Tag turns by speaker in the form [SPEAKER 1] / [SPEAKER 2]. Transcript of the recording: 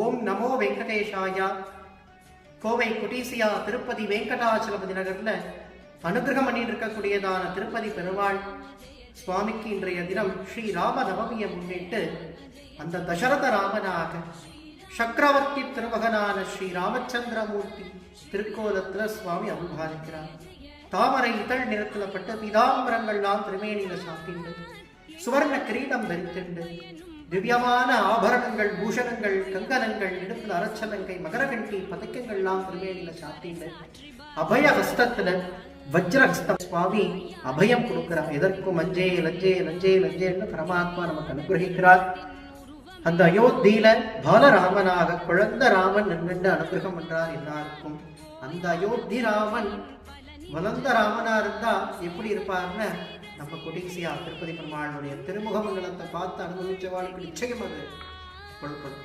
[SPEAKER 1] ஓம் நமோ வெங்கடேஷாயா. கோவை குட்டீசியா திருப்பதி வெங்கடாச்சலபதி நகர்ல அனுகிரகம் பண்ணிட்டு இருக்கக்கூடியதான திருப்பதி பெருமாள் சுவாமிக்கு இன்றைய தினம் ஸ்ரீ ராம நவமியை முன்னிட்டு அந்த தசரத ராமனாக சக்கரவர்த்தி திருமகனான ஸ்ரீ ராமச்சந்திரமூர்த்தி திருக்கோலத்துல சுவாமி அருள்பாலிக்கிறார். தாமரை இதழ் நிறத்துல பட்ட பீதாம்பரங்கள்லாம் திருமேனியில சாப்பிட்டு சுவர்ண கிரீடம் தரித்துண்டு திவ்யமான ஆபரணங்கள் பூஷணங்கள் கங்கணங்கள் இடுப்புல அரச்சலங்கை மகரகண்டி பதக்கங்கள்லாம் திருமேனியில சாப்பிட்டு அபய ஹஸ்தத்துல வஜ்ரஹஸ்த சுவாமி அபயம் கொடுக்கிறார். எதற்கும் அஞ்சே லஞ்சே லஞ்சே லஞ்சேன்னு பரமாத்மா நமக்கு அனுகிரகிக்கிறார். அந்த அயோத்தியில பாலராமனாக குழந்த ராமன் நின்று அனுகிரகம் பண்றார் எல்லாருக்கும். அந்த அயோத்தி ராமன் வளர்ந்த ராமனா இருந்தா எப்படி இருப்பார்னு நம்ம குட்டீசியா திருப்பதி பெருமாளுடைய திருமுக மண்டலத்தை பார்த்து அனுபவிச்சவாளுக்கு நிச்சயம் அது கொள்ளப்படும்.